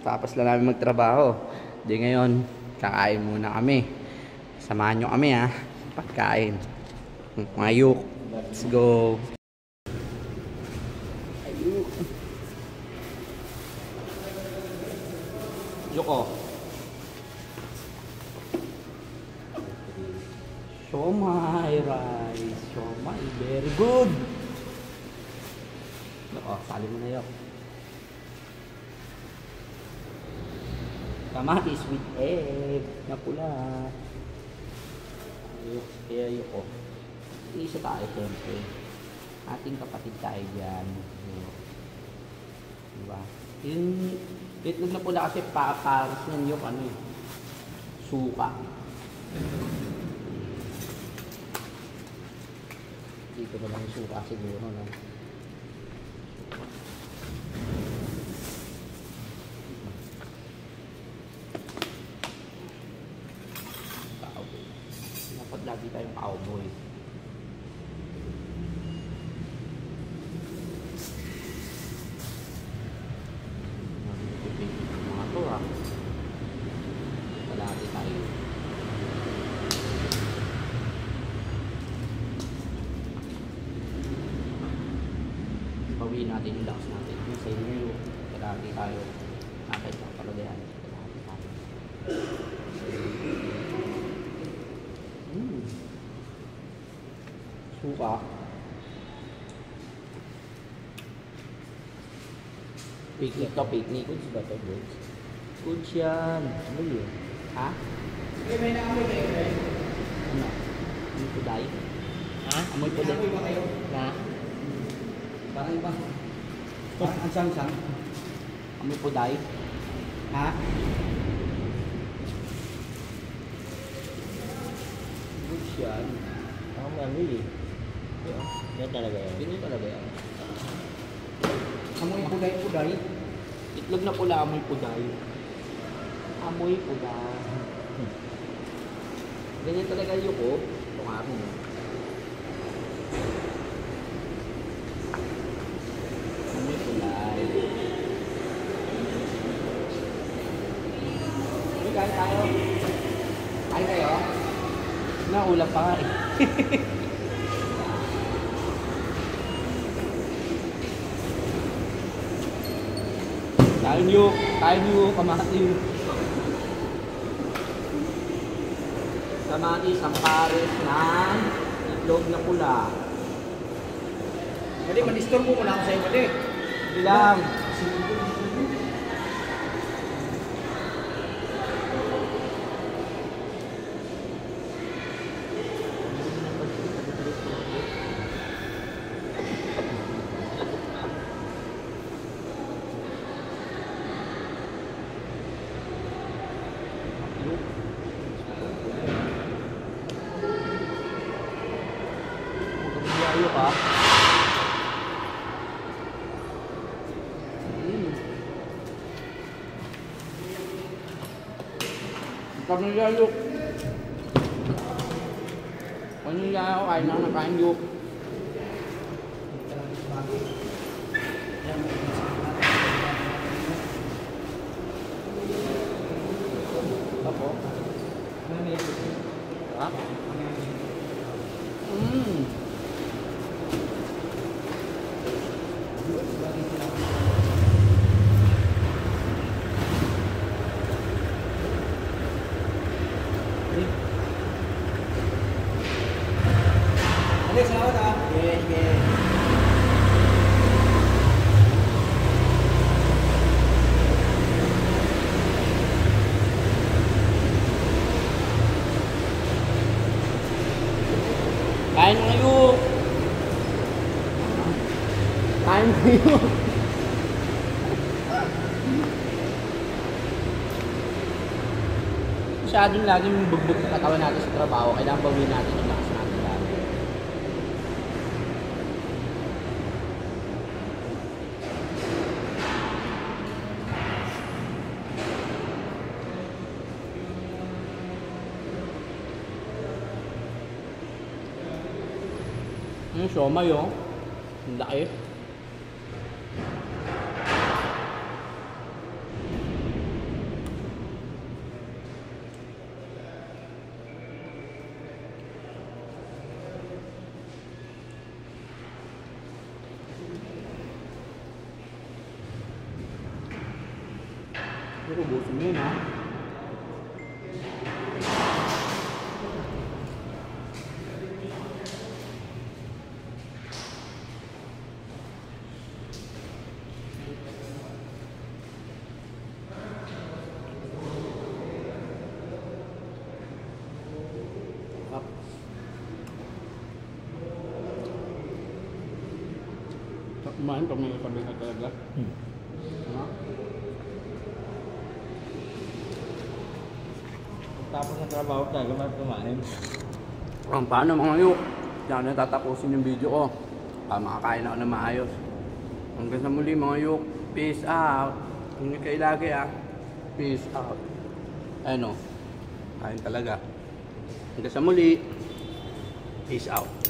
Tapos lang namin magtrabaho. Di ngayon, kakain muna kami. Samahan nyo kami ha. Pagkain. Mayuk. Let's go. Ayuk. Yoko. Siomay rice. Siomay. Very good. Yoko, sali mo na yoko. Kamatis with egg na pula. Kaya yoko. Isa tayo siyempre. Ating kapatid tayo dyan. Diba? Yung itlog na pula kasi pares ng yung ano eh. Suka. Dito na lang yung suka siguro, no? Dapat lagi tayong cowboy. Mga to ha. Lagi tayo. Bawiin natin yung lakas natin. Yung sa inyo, lagi tayo. Nakit ang palagayan. Lagi tayo. Suka. Picnic to, picnic. Goods ba ito, goods? Goods yan. Ano yun? Ha? May naamoy kayo, eh? Ano? Amoy puday? Ha? Amoy puday? Naamoy ba kayo? Na? Parang iba. Parang ansang-sang. Amoy puday? Ha? Goods yan. Ang ano eh. Yan talaga yan. Yun talaga yan. Amoy puday-puday. Itlog na pula, amoy puday. Amoy puday. Ganyan talaga yung ko. Itong akin. Amoy puday. Uy, kain tayo. Kain kayo? Naulam pa nga eh. Kain nyo, kamatis. Kamatis ang pares ng itlog na pula. Pwede, manistorbo ko na ako sa'yo, pwede. Bilang. Ayaw ka. Pagnilayok. Pagnilayok, kain na nakain yuk. Apo? Ha? Alex, salamat ha. Yeah. Kain ngayon. Kain ngayon. Masyadong laging bugbog na katawan natin sa trabaho. Kailangan bawin natin yung lakas natin lagi. Yung siomay oh. Ang laki. Pero ubusin mo yun ha. Kumain pag may sabi ka talaga. Ha? Tapos ng trabaho talaga, kumain. Paano mga yuk? Diyan na tatapusin yung video ko. Makakain ako na maayos. Hanggang sa muli mga yuk. Peace out. Ingat kayo lagi ah. Peace out. Ano? Kain talaga. Hanggang sa muli. Peace out.